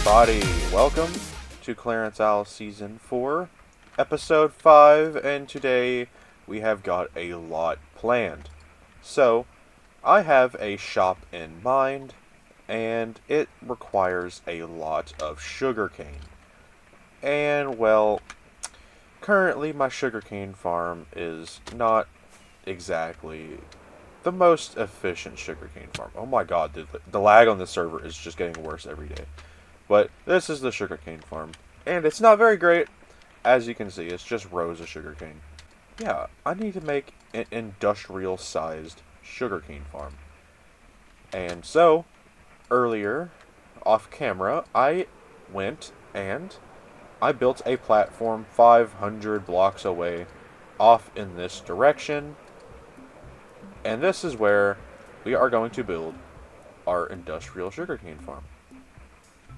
everybody, welcome to Clarence Owl Season 4, Episode 5, and today we have got a lot planned. So, I have a shop in mind, and it requires a lot of sugarcane. And, well, currently my sugarcane farm is not exactly the most efficient sugarcane farm. Oh my god, the lag on this server is just getting worse every day. But this is the sugarcane farm. And it's not very great. As you can see, it's just rows of sugarcane. Yeah, I need to make an industrial-sized sugarcane farm. And so, earlier, off camera, I went and I built a platform 500 blocks away off in this direction. And this is where we are going to build our industrial sugarcane farm.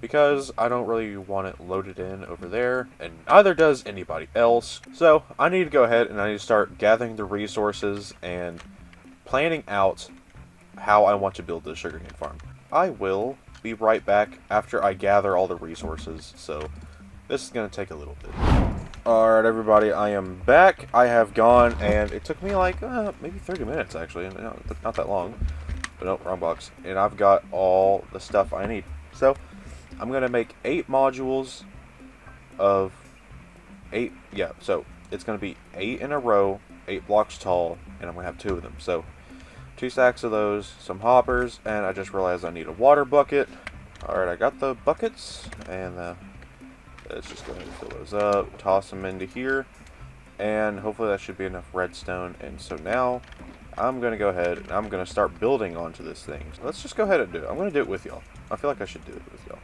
Because I don't really want it loaded in over there, and neither does anybody else. So I need to go ahead and I need to start gathering the resources and planning out how I want to build this sugarcane farm. I will be right back after I gather all the resources, so this is going to take a little bit. Alright everybody, I am back. I have gone, and it took me like, maybe 30 minutes actually, no, not that long. But nope, wrong box. And I've got all the stuff I need. So, I'm going to make 8 modules of 8, yeah, so it's going to be 8 in a row, 8 blocks tall, and I'm going to have 2 of them. So, 2 stacks of those, some hoppers, and I just realized I need a water bucket. Alright, I got the buckets, and let's just go ahead and fill those up, toss them into here, and hopefully that should be enough redstone. And so now, I'm going to go ahead and I'm going to start building onto this thing. So let's just go ahead and do it. I'm going to do it with y'all. I feel like I should do it with y'all.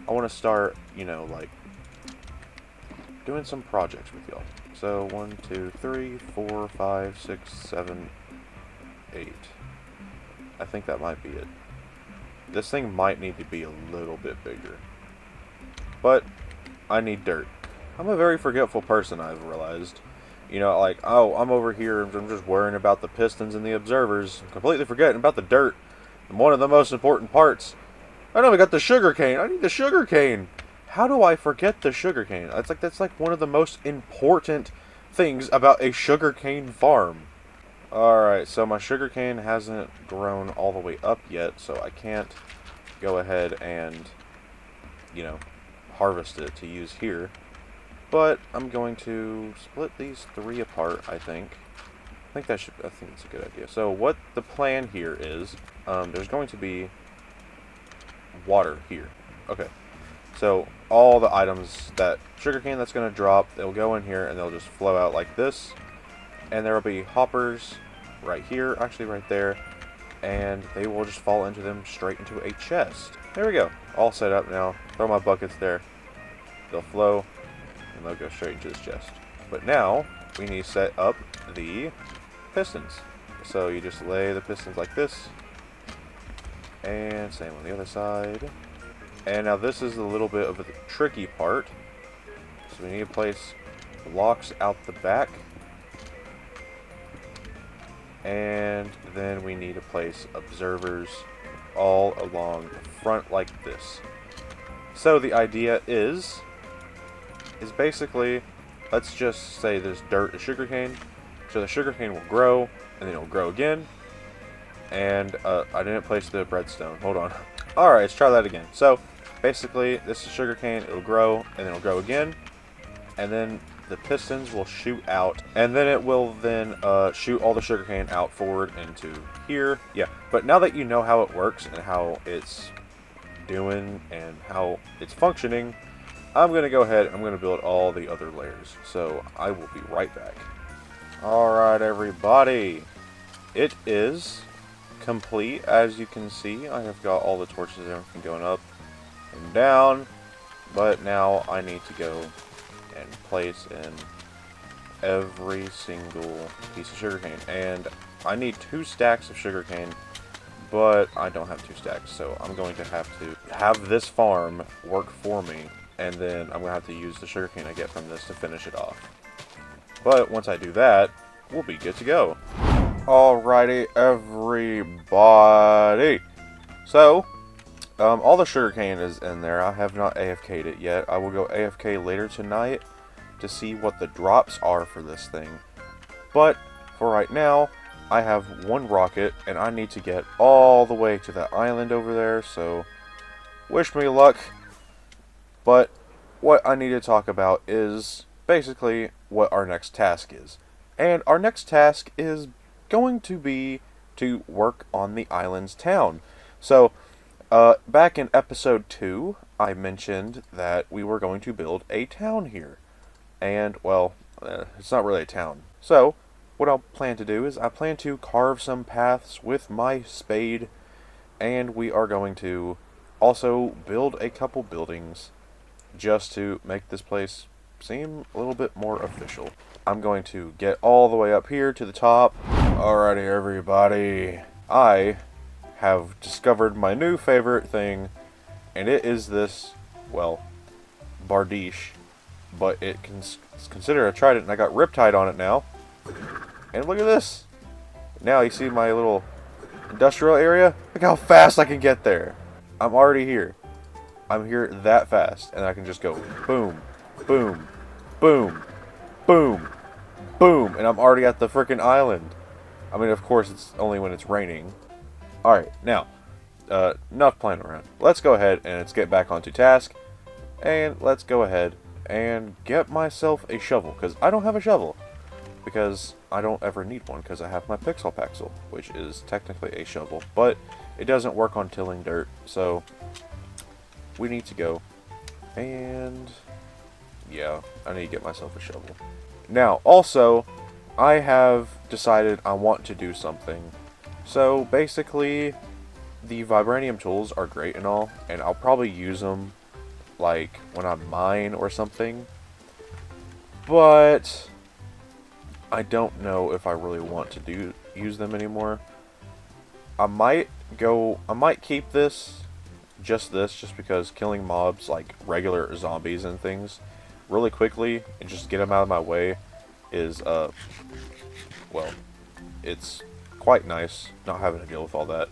I want to start, you know, like, doing some projects with y'all. So, 1, 2, 3, 4, 5, 6, 7, 8. I think that might be it. This thing might need to be a little bit bigger. But I need dirt. I'm a very forgetful person, I've realized. You know, like, oh, I'm over here, I'm just worrying about the pistons and the observers, completely forgetting about the dirt. And one of the most important parts. I know we got the sugarcane. I need the sugarcane. How do I forget the sugarcane? That's like one of the most important things about a sugarcane farm. Alright, so my sugarcane hasn't grown all the way up yet, so I can't go ahead and, you know, harvest it to use here. But I'm going to split these 3 apart, I think. I think it's a good idea. So what the plan here is, there's going to be water here. Okay. So all the items that sugarcane that's going to drop, they'll go in here and they'll just flow out like this. And there will be hoppers right here, actually right there. And they will just fall into them straight into a chest. There we go. All set up now. Throw my buckets there. They'll flow, and they'll go straight into this chest. But now, we need to set up the pistons. So you just lay the pistons like this. And same on the other side. And now this is a little bit of the tricky part. So we need to place blocks out the back. And then we need to place observers all along the front like this. So the idea is basically, let's just say there's dirt and sugarcane. So the sugarcane will grow, and then it'll grow again. And I didn't place the redstone. Hold on. Alright, let's try that again. So basically, this is sugarcane, it'll grow, and then it'll grow again. And then the pistons will shoot out, and then it will then shoot all the sugarcane out forward into here. Yeah, but now that you know how it works and how it's doing and how it's functioning, I'm going to go ahead and I'm going to build all the other layers. So I will be right back. Alright everybody, it is complete. As you can see, I have got all the torches and everything going up and down, but now I need to go and place in every single piece of sugarcane. And I need 2 stacks of sugarcane, but I don't have 2 stacks, so I'm going to have this farm work for me, and then I'm going to have to use the sugarcane I get from this to finish it off. But once I do that, we'll be good to go. Alrighty, everybody. So, All the sugarcane is in there. I have not AFK'd it yet. I will go AFK later tonight to see what the drops are for this thing. But for right now, I have one rocket, and I need to get all the way to that island over there, so wish me luck. But what I need to talk about is basically what our next task is. And our next task is going to be to work on the island's town. So, back in episode 2, I mentioned that we were going to build a town here. And, well, it's not really a town. So, what I'll plan to do is I plan to carve some paths with my spade, and we are going to also build a couple buildings just to make this place seem a little bit more official. I'm going to get all the way up here to the top. Alrighty, everybody. I have discovered my new favorite thing, and it is this, well, bardiche, but it can consider a trident, and I got riptide on it now. And look at this. Now you see my little industrial area? Look how fast I can get there. I'm already here. I'm here that fast, and I can just go boom, boom, boom, boom, boom, and I'm already at the frickin' island. I mean, of course, it's only when it's raining. Alright, now, enough playing around. Let's go ahead and let's get back onto task, and let's go ahead and get myself a shovel, because I don't have a shovel, because I don't ever need one, because I have my Pixel Paxel, which is technically a shovel, but it doesn't work on tilling dirt, so we need to go, and yeah, I need to get myself a shovel. Now, also, I have decided I want to do something. So, basically, the vibranium tools are great and all, and I'll probably use them, like, when I mine or something. But I don't know if I really want to use them anymore. I might keep this, just because killing mobs, like regular zombies and things, really quickly, and just get them out of my way is, well, it's quite nice not having to deal with all that.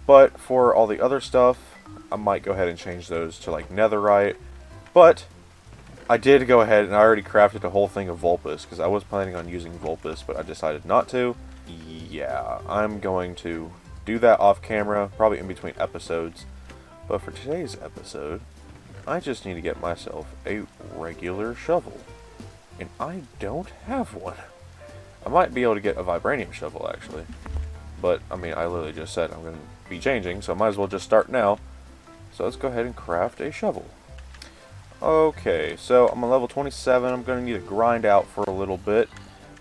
But for all the other stuff, I might go ahead and change those to like netherite. But I did go ahead and I already crafted a whole thing of Vulpus, because I was planning on using Vulpus, but I decided not to. Yeah, I'm going to do that off camera, probably in between episodes. But for today's episode, I just need to get myself a regular shovel. And I don't have one. I might be able to get a vibranium shovel, actually. But, I mean, I literally just said I'm going to be changing, so I might as well just start now. So let's go ahead and craft a shovel. Okay, so I'm on level 27. I'm going to need to grind out for a little bit.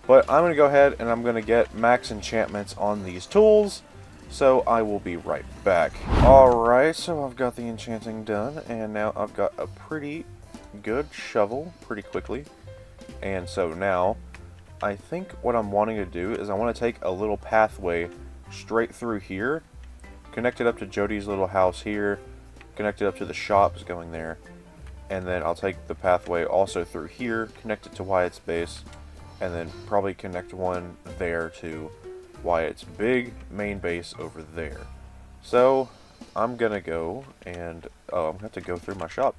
But I'm going to go ahead and I'm going to get max enchantments on these tools. So I will be right back. Alright, so I've got the enchanting done. And now I've got a pretty good shovel pretty quickly. And so now, I think what I'm wanting to do is I want to take a little pathway straight through here, connect it up to Jody's little house here, connect it up to the shops going there, and then I'll take the pathway also through here, connect it to Wyatt's base, and then probably connect one there to Wyatt's big main base over there. So, I'm gonna go and, oh, I'm gonna have to go through my shop.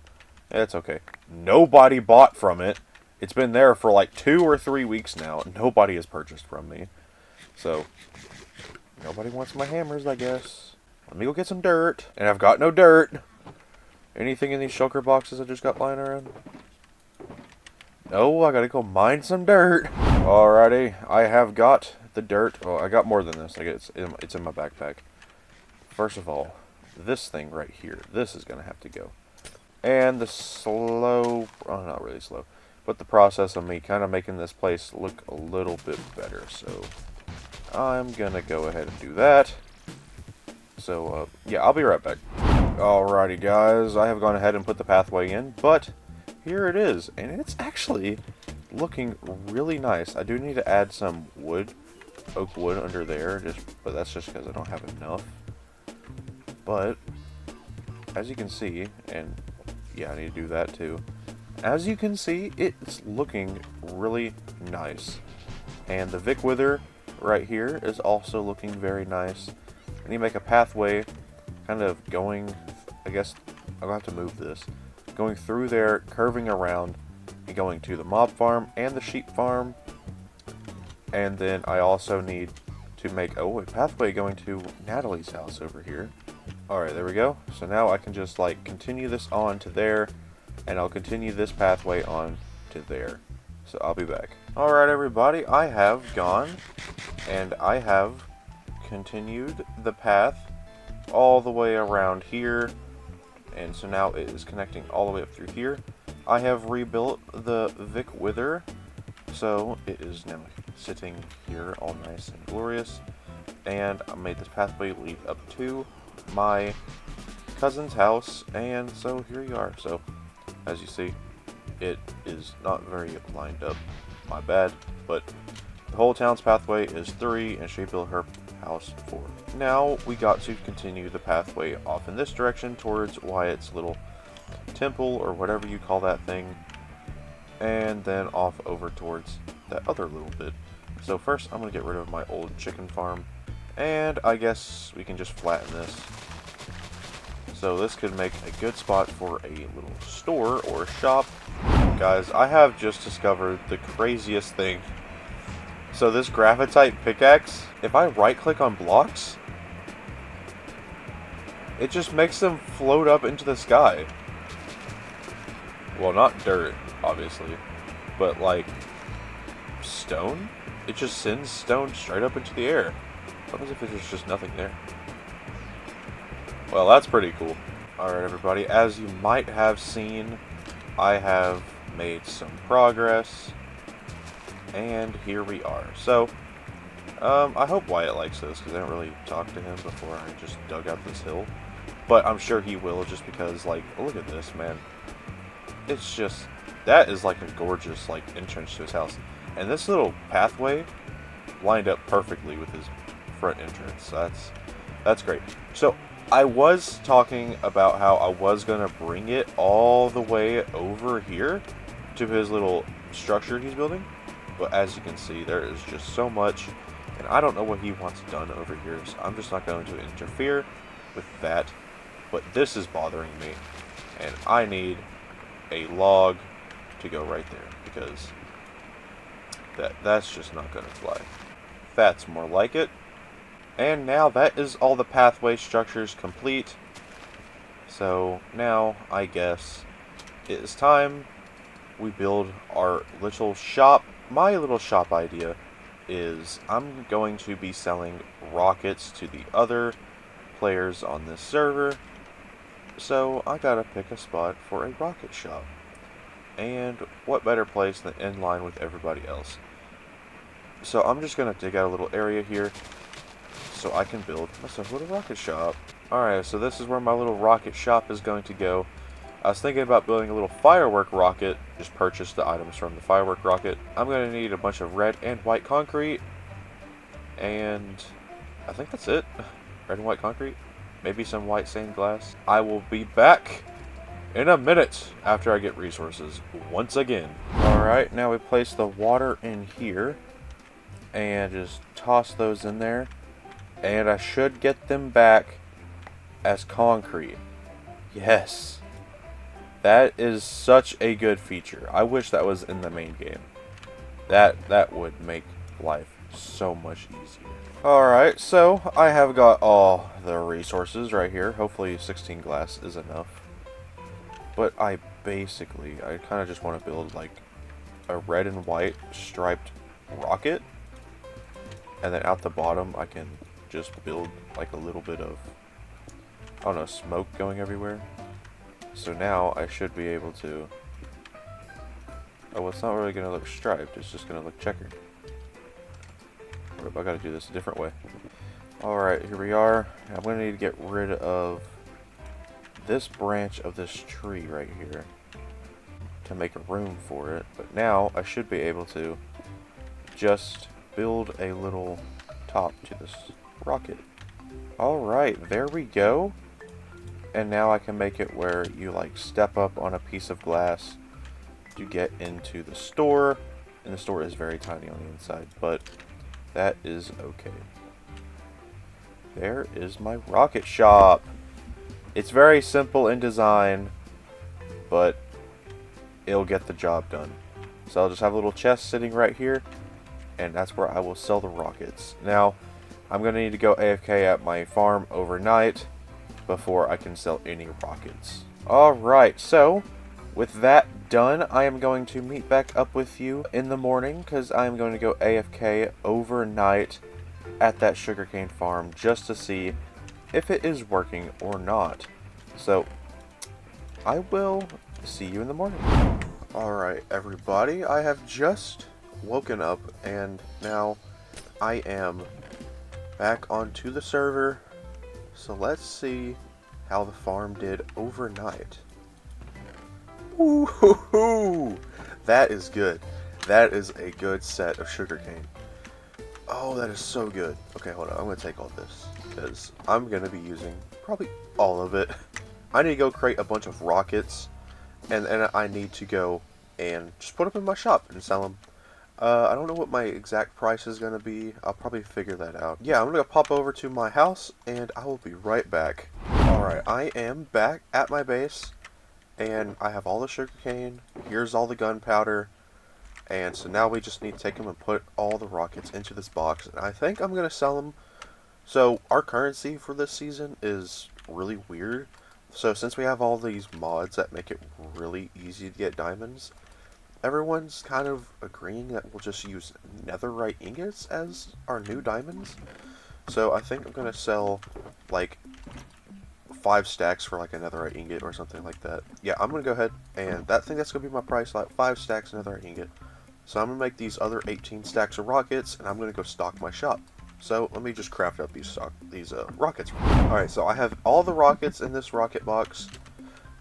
It's okay. Nobody bought from it. It's been there for like 2 or 3 weeks now. Nobody has purchased from me. So, nobody wants my hammers, I guess. Let me go get some dirt. And I've got no dirt. Anything in these shulker boxes I just got lying around? No, I gotta go mine some dirt. Alrighty, I have got the dirt. Oh, I got more than this. It's in my backpack. First of all, this thing right here. This is gonna have to go. And the slow... Oh, not really slow. But the process of me kind of making this place look a little bit better. So, I'm gonna go ahead and do that. So, yeah, I'll be right back. Alrighty, guys. I have gone ahead and put the pathway in, but here it is. And it's actually looking really nice. I do need to add some wood, oak wood under there, but that's just because I don't have enough. But, as you can see, and yeah, I need to do that too. As you can see, it's looking really nice. And the Vic Wither right here is also looking very nice. I need to make a pathway kind of going, I guess I'll have to move this, going through there, curving around, and going to the mob farm and the sheep farm. And then I also need to make a pathway going to Natalie's house over here. Alright, there we go. So now I can just like continue this on to there, and I'll continue this pathway on to there. So I'll be back. Alright everybody, I have gone and I have continued the path all the way around here, and so now it is connecting all the way up through here. I have rebuilt the Vic Wither, so it is now sitting here all nice and glorious, and I made this pathway lead up to my cousin's house, and so here you are. So as you see, it is not very lined up, my bad, but the whole town's pathway is 3 and she built her house 4. Now we got to continue the pathway off in this direction towards Wyatt's little temple or whatever you call that thing, and then off over towards that other little bit. So first I'm going to get rid of my old chicken farm, and I guess we can just flatten this. So this could make a good spot for a little store or shop. Guys, I have just discovered the craziest thing. So this graphite pickaxe, if I right click on blocks, it just makes them float up into the sky. Well, not dirt, obviously, but like stone? It just sends stone straight up into the air. What happens if there's just nothing there? Well, that's pretty cool. Alright everybody, as you might have seen, I have made some progress, and here we are. So, I hope Wyatt likes this, because I didn't really talk to him before I just dug out this hill. But I'm sure he will, just because, like, look at this, man. It's just, that is like a gorgeous, like, entrance to his house. And this little pathway lined up perfectly with his front entrance. That's great. So, I was talking about how I was going to bring it all the way over here to his little structure he's building. But as you can see, there is just so much, and I don't know what he wants done over here, so I'm just not going to interfere with that. But this is bothering me, and I need a log to go right there, because that's just not going to fly. That's more like it. And now that is all the pathway structures complete. So now I guess it is time we build our little shop. My little shop idea is I'm going to be selling rockets to the other players on this server. So I gotta pick a spot for a rocket shop. And what better place than in line with everybody else. So I'm just gonna dig out a little area here so I can build myself a little rocket shop. Alright, so this is where my little rocket shop is going to go. I was thinking about building a little firework rocket. Just purchase the items from the firework rocket. I'm going to need a bunch of red and white concrete. And I think that's it. Red and white concrete. Maybe some white stained glass. I will be back in a minute after I get resources once again. Alright, now we place the water in here. And just toss those in there. And I should get them back as concrete. Yes. That is such a good feature. I wish that was in the main game. That would make life so much easier. Alright, so I have got all the resources right here. Hopefully 16 glass is enough. But I kind of just want to build like a red and white striped rocket. And then out the bottom I can just build like a little bit of, I don't know, smoke going everywhere. So now I should be able to, oh, well, it's not really going to look striped, it's just going to look checkered. I got to do this a different way. Alright, here we are. I'm going to need to get rid of this branch of this tree right here to make a room for it. But now I should be able to just build a little top to this rocket. Alright, there we go. And now I can make it where you like step up on a piece of glass to get into the store. And the store is very tiny on the inside, but that is okay. There is my rocket shop. It's very simple in design, but it'll get the job done. So I'll just have a little chest sitting right here, and that's where I will sell the rockets. Now, I'm going to need to go AFK at my farm overnight before I can sell any rockets. Alright, so with that done, I am going to meet back up with you in the morning because I am going to go AFK overnight at that sugarcane farm just to see if it is working or not. So, I will see you in the morning. Alright, everybody, I have just woken up and now I am back onto the server. So let's see how the farm did overnight. Ooh, that is good. That is a good set of sugarcane. Oh, that is so good. Okay, hold on. I'm going to take all this because I'm going to be using probably all of it. I need to go create a bunch of rockets, and I need to go and just put them in my shop and sell them. I don't know what my exact price is going to be. I'll probably figure that out. Yeah, I'm going to pop over to my house, and I will be right back. Alright, I am back at my base, and I have all the sugarcane. Here's all the gunpowder. And so now we just need to take them and put all the rockets into this box. And I think I'm going to sell them. So our currency for this season is really weird. So since we have all these mods that make it really easy to get diamonds, everyone's kind of agreeing that we'll just use netherite ingots as our new diamonds. So I think I'm going to sell like 5 stacks for like a netherite ingot or something like that. Yeah, I'm going to go ahead and that's going to be my price, like 5 stacks netherite ingot. So I'm going to make these other 18 stacks of rockets, and I'm going to go stock my shop. So let me just craft up these rockets. Alright, so I have all the rockets in this rocket box,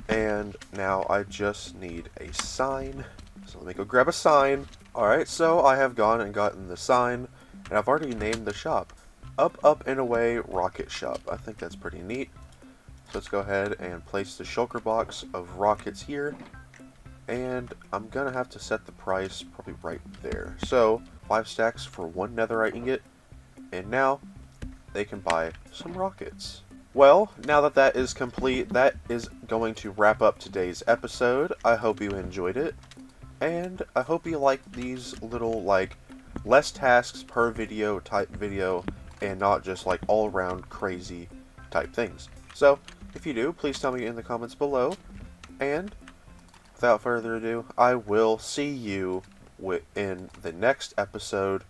and now I just need a sign. So let me go grab a sign. Alright, so I have gone and gotten the sign, and I've already named the shop. Up and Away Rocket Shop. I think that's pretty neat. So let's go ahead and place the shulker box of rockets here. And I'm going to have to set the price probably right there. So, 5 stacks for 1 netherite ingot. And now, they can buy some rockets. Well, now that that is complete, that is going to wrap up today's episode. I hope you enjoyed it. And I hope you liked these little, like, less tasks per video type video. And not just, like, all-around crazy type things. So, if you do, please tell me in the comments below. And without further ado, I will see you in the next episode.